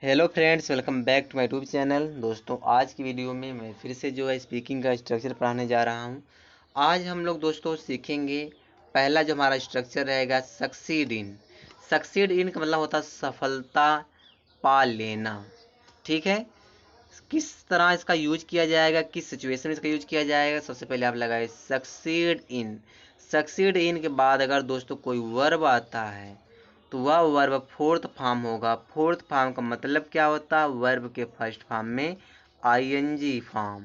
Hello friends, welcome back to my YouTube channel. दोस्तों, आज की वीडियो में मैं फिर से जो है स्पीकिंग का स्ट्रक्चर पढ़ाने जा रहा हूं। आज हम लोग दोस्तों सीखेंगे, पहला जो हमारा स्ट्रक्चर रहेगा सक्सीड इन। सक्सीड इन का मतलब होता है सफलता पा लेना। ठीक है, किस तरह इसका यूज किया जाएगा, किस सिचुएशन में इसका यूज किया जाएगा। सबसे पहले आप लगाए सक्सीड इन। सक्सीड इन के बाद अगर दोस्तों कोई वर्ब आता है तो वह वर्ब फोर्थ फॉर्म होगा। फोर्थ फॉर्म का मतलब क्या होता है? वर्ब के फर्स्ट फॉर्म में आईएनजी फॉर्म।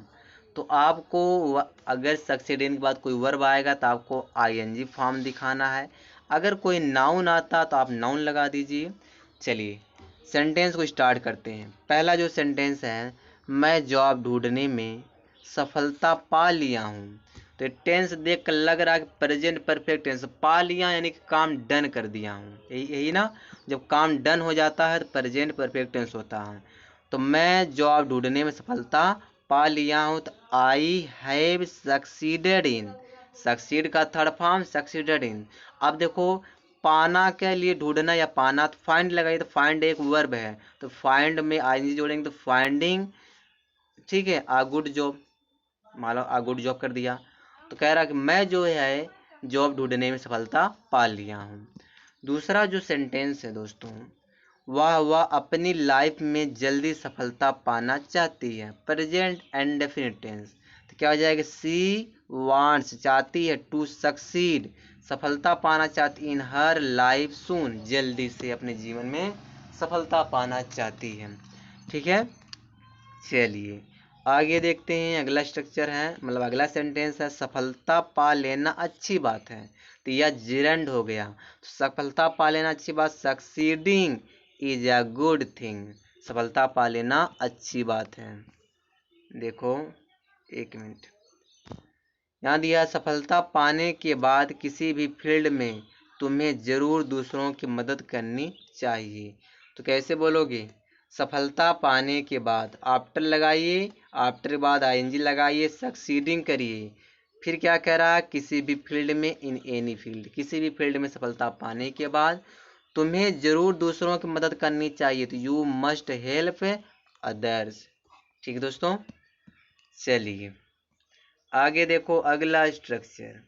तो आपको अगर सक्सीड इन के बाद कोई वर्ब आएगा तो आपको आईएनजी फॉर्म दिखाना है। अगर कोई नाउन आता तो आप नाउन लगा दीजिए। चलिए सेंटेंस को स्टार्ट करते हैं। पहला जो सेंटेंस है, मैं जॉब ढूंढने में सफलता पा लिया हूँ। तो टेंस देख कर लग रहा है कि प्रेजेंट परफेक्ट टेंस। पा लिया यानी कि काम डन कर दिया हूँ, यही ना। जब काम डन हो जाता है तो प्रेजेंट परफेक्ट टेंस होता है। तो मैं जॉब ढूंढने में सफलता पा लिया हूँ, तो I have succeeded in. Succeed का थर्ड फॉर्म सक्सीडेड इन। अब देखो, पाना के लिए ढूंढना या पाना, तो फाइंड लगाइए। तो फाइंड एक वर्ब है, तो फाइंड में आईएनजी जोड़ेंगे तो फाइंडिंग। ठीक है, आ गुड जॉब, मान लो आ गुड जॉब कर दिया। तो कह रहा कि मैं जो है जॉब ढूंढने में सफलता पा लिया हूँ। दूसरा जो सेंटेंस है दोस्तों, वह अपनी लाइफ में जल्दी सफलता पाना चाहती है। Present and definite tense. तो क्या हो जाएगा? सी वांट्स, चाहती है, टू सक्सीड, सफलता पाना चाहती, इन हर लाइफ सून, जल्दी से अपने जीवन में सफलता पाना चाहती है। ठीक है, चलिए आगे देखते हैं। अगला स्ट्रक्चर है, मतलब अगला सेंटेंस है, सफलता पा लेना अच्छी बात है। तो यह जिरंड हो गया। तो सफलता पा लेना अच्छी बात, succeeding is a good thing. सफलता पा लेना अच्छी बात है। देखो एक मिनट, यहाँ दिया सफलता पाने के बाद किसी भी फील्ड में तुम्हें जरूर दूसरों की मदद करनी चाहिए। तो कैसे बोलोगे? सफलता पाने के बाद, आफ्टर लगाइए, आफ्टर के बाद आईएनजी लगाइए, सक्सीडिंग करिए। फिर क्या कह रहा है? किसी भी फील्ड में, इन एनी फील्ड, किसी भी फील्ड में सफलता पाने के बाद तुम्हें जरूर दूसरों की मदद करनी चाहिए। तो यू मस्ट हेल्प अदर्स। ठीक है दोस्तों, चलिए आगे देखो। अगला स्ट्रक्चर,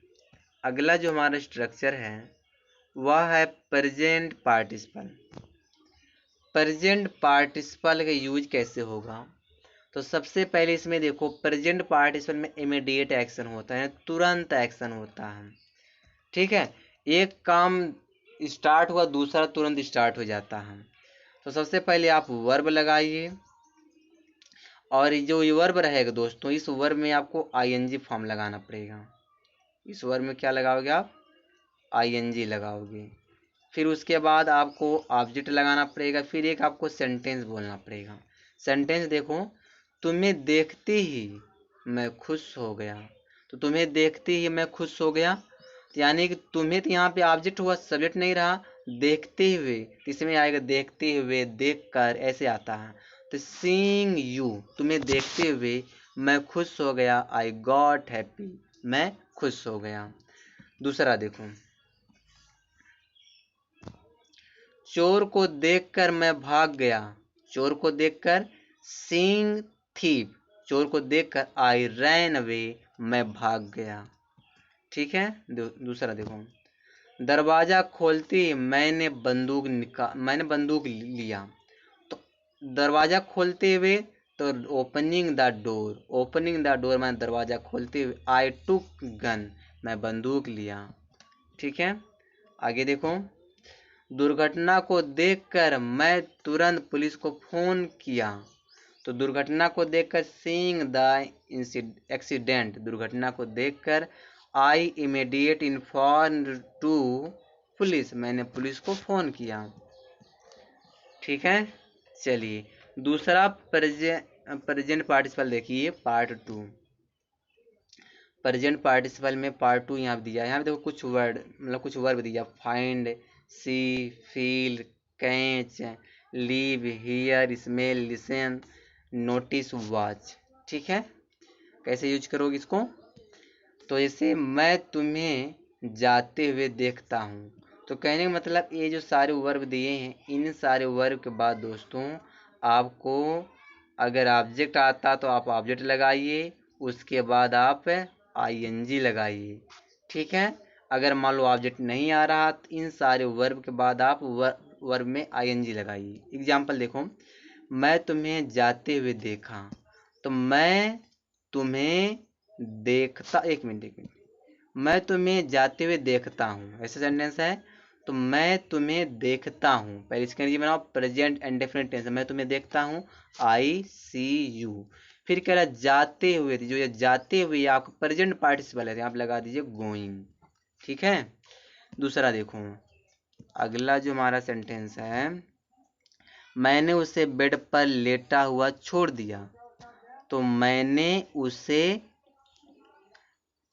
अगला जो हमारा स्ट्रक्चर है वह है प्रेजेंट पार्टिसिपल। प्रेजेंट पार्टिसिपल का यूज कैसे होगा? तो सबसे पहले इसमें देखो, प्रेजेंट पार्टिसिपल में इमीडिएट एक्शन होता है, तुरंत एक्शन होता है। ठीक है, एक काम स्टार्ट हुआ, दूसरा तुरंत स्टार्ट हो जाता है। तो सबसे पहले आप वर्ब लगाइए, और जो ये वर्ब रहेगा दोस्तों, इस वर्ब में आपको आईएनजी फॉर्म लगाना पड़ेगा। इस वर्ब में क्या लगाओगे आप? आईएनजी लगाओगे। फिर उसके बाद आपको ऑब्जेक्ट लगाना पड़ेगा। फिर एक आपको सेंटेंस बोलना पड़ेगा। सेंटेंस देखो, तुम्हें देखते ही मैं खुश हो गया। तो तुम्हें देखते ही मैं खुश हो गया, यानी कि तुम्हें, तो यहाँ पे ऑब्जेक्ट हुआ, सब्जेक्ट नहीं रहा। देखते हुए, इसमें आएगा देखते हुए, देख कर, ऐसे आता है। तो सीइंग यू, तुम्हें देखते हुए मैं खुश हो गया। आई गॉट हैप्पी, मैं खुश हो गया। दूसरा देखो, चोर को देखकर मैं भाग गया। चोर को देखकर, सीइंग थीफ, चोर को देखकर आई रैन अवे, मैं भाग गया। ठीक है, दूसरा देखो, दरवाजा खोलते ही मैंने बंदूक लिया। तो दरवाजा खोलते हुए, तो opening the door, opening the door मैं दरवाजा खोलते हुए, आई टुक गन, मैं बंदूक लिया। ठीक है, आगे देखो, दुर्घटना को देखकर मैं तुरंत पुलिस को फोन किया। तो दुर्घटना को देखकर, सीइंग द एक्सीडेंट, दुर्घटना को देखकर आई इमीडिएट इन्फॉर्म टू पुलिस, मैंने पुलिस को फोन किया। ठीक है, चलिए दूसरा प्रेजेंट पार्टिसिपल देखिए, पार्ट 2। प्रेजेंट पार्टिसिपल में पार्ट 2 यहाँ दिया है। यहाँ पे देखो कुछ वर्ड, मतलब कुछ वर्ब दिया, find, see, feel, catch, leave, hear, smell, listen, notice, watch. ठीक है, कैसे यूज करोगे इसको? तो जैसे मैं तुम्हें जाते हुए देखता हूँ। तो कहने का मतलब, ये जो सारे वर्ब दिए हैं, इन सारे वर्ब के बाद दोस्तों आपको अगर ऑब्जेक्ट आता तो आप ऑब्जेक्ट लगाइए, उसके बाद आप आईएनजी लगाइए। ठीक है, अगर मान लो ऑब्जेक्ट नहीं आ रहा तो इन सारे वर्ब के बाद आप वर्ब में आईएनजी लगाइए। एग्जाम्पल देखो, मैं तुम्हें जाते हुए देखा, तो मैं तुम्हें देखता, एक मिनट, मैं तुम्हें जाते हुए देखता हूँ, ऐसा सेंटेंस है। तो मैं तुम्हें देखता हूँ, पहले इसके लिए बनाओ प्रेजेंट एंड डेफिनेट टेंस, मैं तुम्हें देखता हूँ, आई सी यू। फिर कह रहा जाते हुए, जो ये जाते हुए आपका प्रेजेंट पार्टिसिपल है, आप लगा दीजिए गोइंग। ठीक है, दूसरा देखो, अगला जो हमारा सेंटेंस है, मैंने उसे बेड पर लेटा हुआ छोड़ दिया, तो मैंने उसे,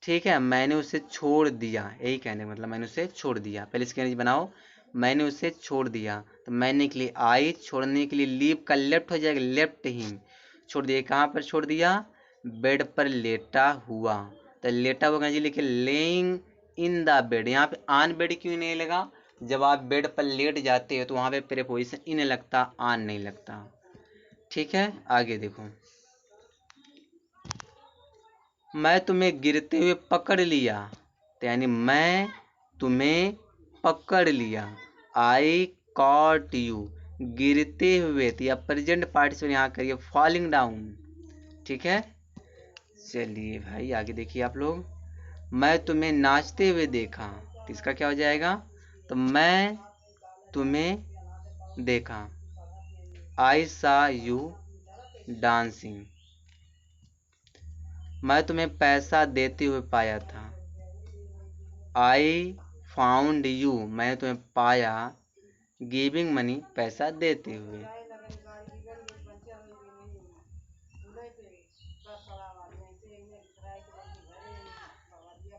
ठीक है, मैंने उसे छोड़ दिया, यही कहने का मतलब मैंने उसे छोड़ दिया। पहले इसके नीचे बनाओ, मैंने उसे छोड़ दिया, तो मैंने के लिए आई, छोड़ने के लिए लीव का लेफ्ट हो जाएगा, लेफ्ट हिम। छोड़ दिया, कहाँ पर छोड़ दिया, बेड पर लेटा हुआ, तो लेटा हुआ जी लिखे लेइंग इन द बेड। यहाँ पे ऑन बेड क्यों नहीं लगा, जब आप बेड पर लेट जाते हो तो वहाँ पे प्रीपोजिशन इन लगता, ऑन नहीं लगता। ठीक है, आगे देखो, मैं तुम्हें गिरते हुए पकड़ लिया, तो यानी मैं तुम्हें पकड़ लिया, आई कॉट यू। गिरते हुए, तो या प्रेजेंट पार्टिसिपल यहाँ करिए फॉलिंग डाउन। ठीक है, चलिए भाई आगे देखिए आप लोग, मैं तुम्हें नाचते हुए देखा, तो इसका क्या हो जाएगा, तो मैं तुम्हें देखा, आई सा यू डांसिंग। मैं तुम्हें पैसा देते हुए पाया था, आई फाउंड यू, मैंने तुम्हें पाया, गिविंग मनी, पैसा देते हुए।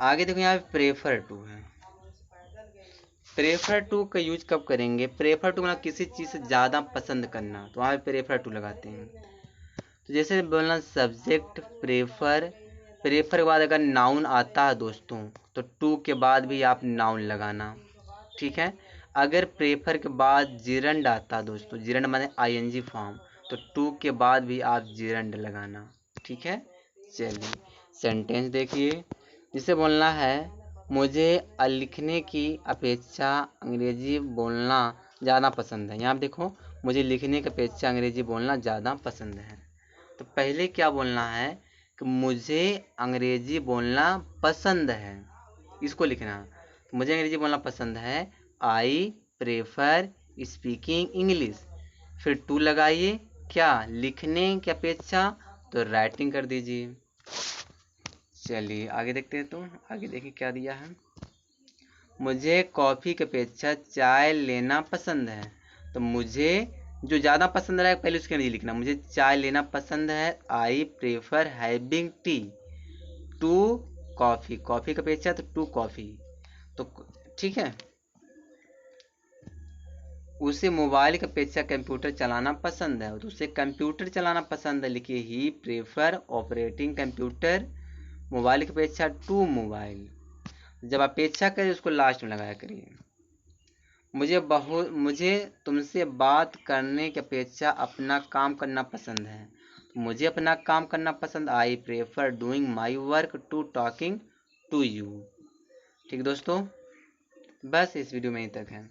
आगे देखो, यहाँ पे प्रेफर टू है। प्रेफर टू का यूज कब करेंगे, प्रेफर टू मतलब किसी चीज़ से ज़्यादा पसंद करना, तो वहाँ पे प्रेफर टू लगाते हैं। तो जैसे बोलना सब्जेक्ट प्रेफर, प्रेफर के बाद अगर नाउन आता है दोस्तों, तो टू के बाद भी आप नाउन लगाना। ठीक है, अगर प्रेफर के बाद जिरंड आता है दोस्तों, जिरंड माने आईएनजी फॉर्म, तो टू के बाद भी आप जिरंड लगाना। ठीक है, चलिए सेंटेंस देखिए, जिसे बोलना है मुझे लिखने की अपेक्षा अंग्रेजी बोलना ज़्यादा पसंद है। यहाँ पे देखो, मुझे लिखने की अपेक्षा अंग्रेजी बोलना ज़्यादा पसंद है। तो पहले क्या बोलना है कि मुझे अंग्रेजी बोलना पसंद है, इसको लिखना, मुझे अंग्रेजी बोलना पसंद है, आई प्रेफर स्पीकिंग इंग्लिश। फिर टू लगाइए, क्या, लिखने की अपेक्षा, तो राइटिंग कर दीजिए। चलिए आगे देखते हैं, तो आगे देखिए क्या दिया है, मुझे कॉफ़ी की अपेक्षा चाय लेना पसंद है। तो मुझे जो ज़्यादा पसंद रहेगा पहले उसके नीचे लिखना, मुझे चाय लेना पसंद है, I prefer having tea, to coffee, coffee की अपेक्षा तो टू कॉफ़ी। तो ठीक है, उसे मोबाइल की अपेक्षा कंप्यूटर चलाना पसंद है, तो उसे कंप्यूटर चलाना पसंद है, लिखिए ही प्रेफर ऑपरेटिंग कंप्यूटर, मोबाइल की अपेक्षा टू मोबाइल। जब अपेक्षा करें उसको लास्ट में लगाया करिए। मुझे तुमसे बात करने की अपेक्षा अपना काम करना पसंद है, मुझे अपना काम करना पसंद, I prefer doing my work to talking to you. ठीक दोस्तों, बस इस वीडियो में यहीं तक है।